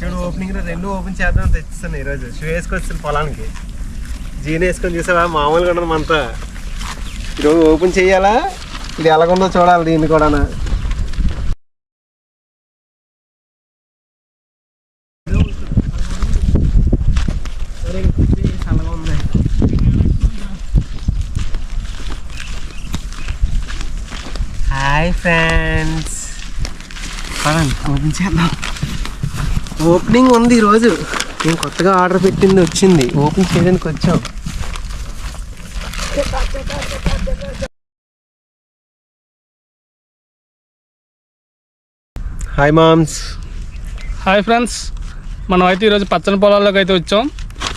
చూడు ఓపెనింగ్ రెండు ఓపెన్ చేద్దాం తెచ్చిస్తాను ఈరోజు. షూ వేసుకొచ్చాను పొలానికి, జీన్ వేసుకొని చూసావా మామూలుగా ఉండదు మనతో. ఈరోజు ఓపెన్ చేయాలా, ఇది ఎలాగుందో చూడాలి దీన్ని కూడా. హాయ్ ఫ్రెండ్స్, ఓపెన్ చేద్దాం. ఓపెనింగ్ ఉంది ఈరోజు. నేను కొత్తగా ఆర్డర్ పెట్టింది వచ్చింది, ఓపెన్ చేయడానికి వచ్చాం. Hi moms. హాయ్ ఫ్రెండ్స్, మనం అయితే ఈరోజు పచ్చని పొలాల్లోకి అయితే వచ్చాం.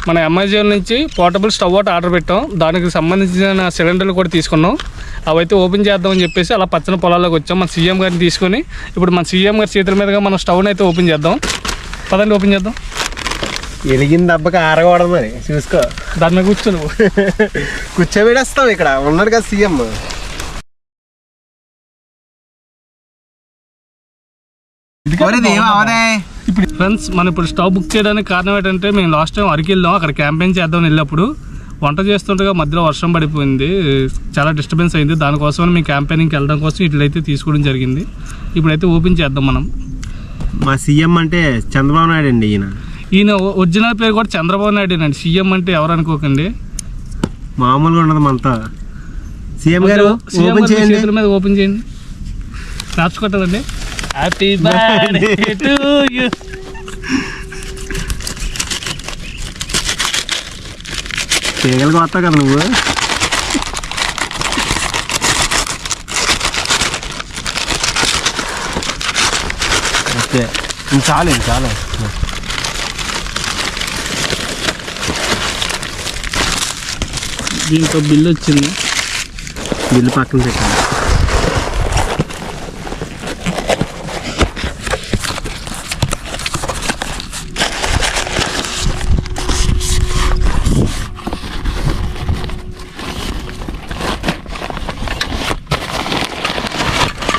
మన అమెజాన్ నుంచి పోర్టబుల్ స్టవ్ ఒకటి ఆర్డర్ పెట్టాం. దానికి సంబంధించిన సిలిండర్లు కూడా తీసుకున్నాం. అవైతే ఓపెన్ చేద్దామని చెప్పేసి అలా పచ్చని పొలాల్లోకి వచ్చాం. మన సీఎం గారిని తీసుకొని ఇప్పుడు మన సీఎం గారి చేతుల మీదుగా మనం స్టవ్ని అయితే ఓపెన్ చేద్దాం. పదండి ఓపెన్ చేద్దాం. వెలిగింది దెబ్బకి ఆరకూడదు మరి, చూసుకో. దాని మీద కూర్చో నువ్వు. కూర్చోబెడేస్తావు, ఇక్కడ ఉన్నాడు కదా సీఎం. ఇప్పుడు ఫ్రెండ్స్, మనం ఇప్పుడు స్టవ్ బుక్ చేయడానికి కారణం ఏంటంటే, మేము లాస్ట్ టైం అరకు వెళ్ళాం. అక్కడ క్యాంపెయిన్ చేద్దామని వెళ్ళినప్పుడు వంట చేస్తుండగా మధ్యలో వర్షం పడిపోయింది, చాలా డిస్టర్బెన్స్ అయింది. దానికోసం మేము క్యాంపెయినింగ్కి వెళ్ళడం కోసం ఇట్లయితే తీసుకోవడం జరిగింది. ఇప్పుడైతే ఓపెన్ చేద్దాం మనం. మా సీఎం అంటే చంద్రబాబు నాయుడు అండి. ఈయన ఒరిజినల్ పేరు కూడా చంద్రబాబు నాయుడు అండి. సీఎం అంటే ఎవరు అనుకోకండి, మామూలుగా ఉండదు మనతో. సీఎం గారు ఓపెన్ చేయండి, చేతుల మీద ఓపెన్ చేయండి. క్లాప్స్ కొట్టాలండి. Happy birthday to you. తీగలకి వస్తావు కదా నువ్వు. ఓకే, చాలు చాలు. దీంతో బిల్లు వచ్చింది. బిల్లు పక్కన పెట్టాలి.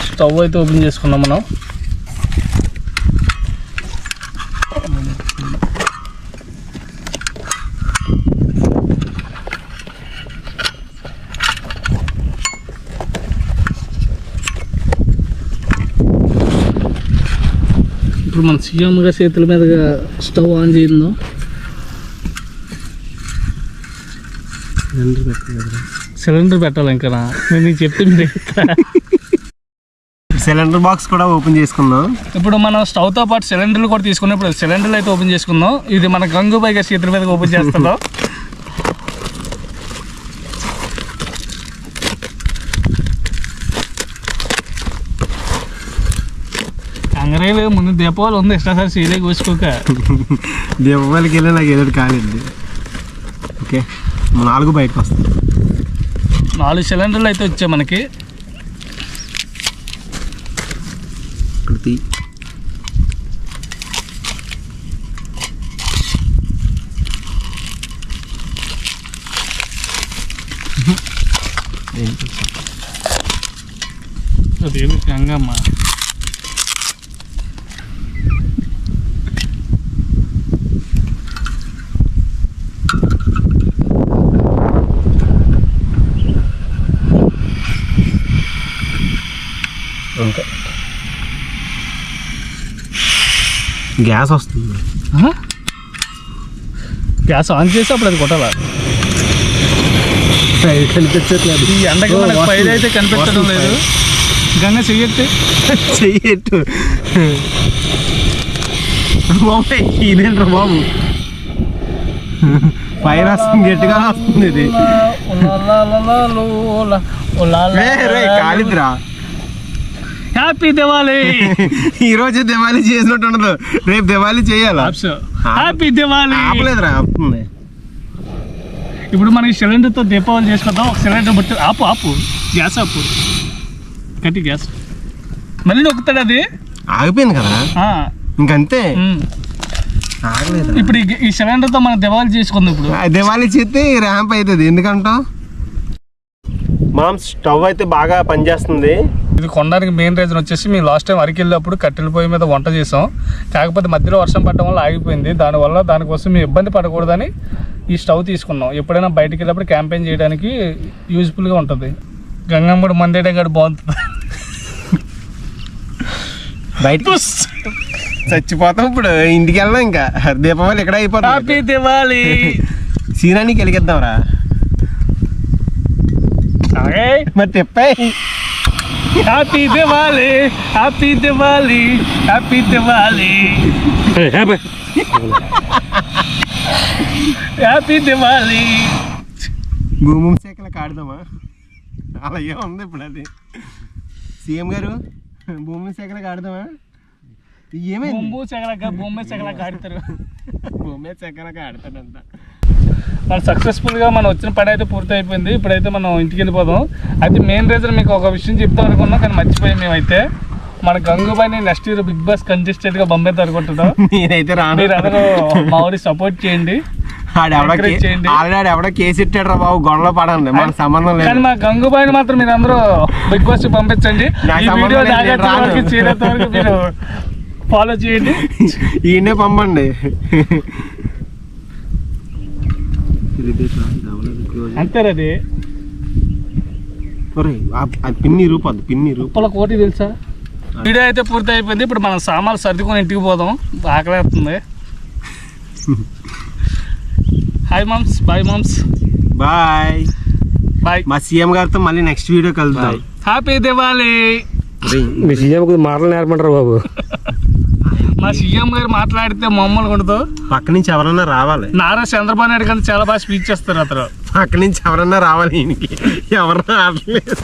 స్టవ్ అయితే ఓపెన్ చేసుకున్నాం మనం. ఇప్పుడు మన సీఎం గారి చేతుల మీదుగా స్టవ్ ఆన్ చేయిందో. సిలిండర్ పెట్టాలి ఇంకా. నేను నీకు చెప్పింది. సిలిండర్ బాక్స్ కూడా ఓపెన్ చేసుకుందాం. ఇప్పుడు మనం స్టవ్తో పాటు సిలిండర్లు కూడా తీసుకున్నాం. ఇప్పుడు సిలిండర్లు అయితే ఓపెన్ చేసుకుందాం. ఇది మన గంగూబాయ్ గారి చేతుల మీద ఓపెన్ చేస్తున్నాం. కంగరేలు ముందు దీపావళి ఉంది, ఇష్టసారి సీలే కూసుకోక. దీపావళికి వెళ్ళి నాకు ఏదో కాలేదు. ఓకే, 4 బయటకు వస్తాయి. 4 సిలిండర్లు అయితే వచ్చాయి మనకి. అదేమి గంగమ్మ. ఇంకా గ్యాస్ వస్తుంది. గ్యాస్ ఆన్ చేసి అప్పుడు అది కొట్టాలా? కనిపించట్లేదు ఈ ఎండకి మనకు పైలు అయితే కనిపించడం లేదు. గంగ చెయ్యట్టు చెయ్యట్టు బాబు. ఇదేంట్రా బాబు, ఫైర్ వస్తుంది, గట్టిగా వస్తుంది. ఇది కాలిద్రా. హ్యాపీ దివాళీ. ఈ రోజు దివాళీ చేసినట్టు ఉండదు, రేపు దివాళీ చేయాలి. హ్యాపీ దివాళీ. ఆపలేదురా, ఆపుతుంది. ఇప్పుడు మనకి సిలిండర్తో దీపావళి చేసుకుందాం. ఒక సిలిండర్ బట్టి ఆపు గ్యాస్ ఆపు. కట్టి గ్యాస్ మళ్ళీ నొక్కుతాడు. అది ఆగిపోయింది కదా ఇంకంతే. ఇప్పుడు ఈ సిలిండర్తో మనం దివాళీ చేసుకుందాం. ఇప్పుడు దివాళీ చేస్తే ర్యాంప్ అవుతుంది. ఎందుకంటావు? మామ్, స్టవ్ అయితే బాగా పనిచేస్తుంది. ఇది కొనడానికి మెయిన్ రీజన్ వచ్చేసి మేము లాస్ట్ టైం అరకు వెళ్ళినప్పుడు కట్టెల పొయ్యి మీద వంట చేసాం. కాకపోతే మధ్యలో వర్షం పడడం వల్ల ఆగిపోయింది. దానికోసం మేము ఇబ్బంది పడకూడదని ఈ స్టవ్ తీసుకున్నాం. ఎప్పుడైనా బయటికి వెళ్ళినప్పుడు క్యాంపెయిన్ చేయడానికి యూజ్ఫుల్గా ఉంటుంది. గంగమ్మడు మందేయడం కూడా బాగుంటుంది. బయట చచ్చిపోతాం ఇప్పుడు, ఇంటికి వెళ్దాం. ఇంకా దీపావళి ఇక్కడ అయిపోతుంది. హ్యాపీ దివాళీ. సీనానికి వెలిగిద్దాం రా. మరి తిప్పాయి. Happy Diwali, happy Diwali, happy Diwali, happy Diwali. భూమి శాఖలకు ఆడదామా? అలాగే ఉంది ఇప్పుడు. అది సీఎం గారు భూమి శాఖలకు ఆడదామా? ఏమైంది? భూమి సెగలక ఆడతారు. భూమి శాఖలకు ఆడతాడంట. మనం సక్సెస్ఫుల్గా మనం వచ్చిన పని అయితే పూర్తి అయిపోయింది. ఇప్పుడైతే మనం ఇంటికి వెళ్ళిపోదాం. అయితే మెయిన్ రీజన్ మీకు ఒక విషయం చెప్తాం అనుకున్నాం, కానీ మర్చిపోయాం. మేమైతే మన గంగూబాయిని నెక్స్ట్ ఇయర్ బిగ్ బాస్ కంటెస్టెంట్గా పంపేద్దాం అనుకుంటున్నాం. నేనైతే రాను. మీరు అందరూ మా ఊరికి సపోర్ట్ చేయండి. ఎవడో కేసు ఇట్టాడు రా బాబు, గొడవలో పడండి, మన సంబంధం లేదు. కానీ మా గంగూబాయిని మాత్రం మీరు అందరూ బిగ్ బాస్ పంపించండి. ఈ వీడియో చేరేంత వరకు మీరు ఫాలో చేయండి. ఈయనే పంపండి. అంతేరది పిన్ని రూపాయలు, పిన్ని రూపాయల కోటి తెలుసా? వీడియో అయితే పూర్తి అయిపోయింది. ఇప్పుడు మనం సామాన్లు సర్దుకొని ఇంటికి పోదాం. ఆకలేస్తుంది. Hi moms, bye moms, bye bye. మా సీఎం గారితో మళ్ళీ నెక్స్ట్ వీడియో కలుద్దాం. హ్యాపీ దివాళీ. మీ సీఎం మాటలు నేర్పంటారు బాబు. మా సీఎం గారు మాట్లాడితే మామూలుగా ఉండదు. పక్క నుంచి ఎవరన్నా రావాలి. నారా చంద్రబాబు నాయుడు కానీ చాలా బాగా స్పీచ్ చేస్తారు. అతను పక్క నుంచి ఎవరన్నా రావాలి. ఈయనకి ఎవరన్నా ఆడలేదు.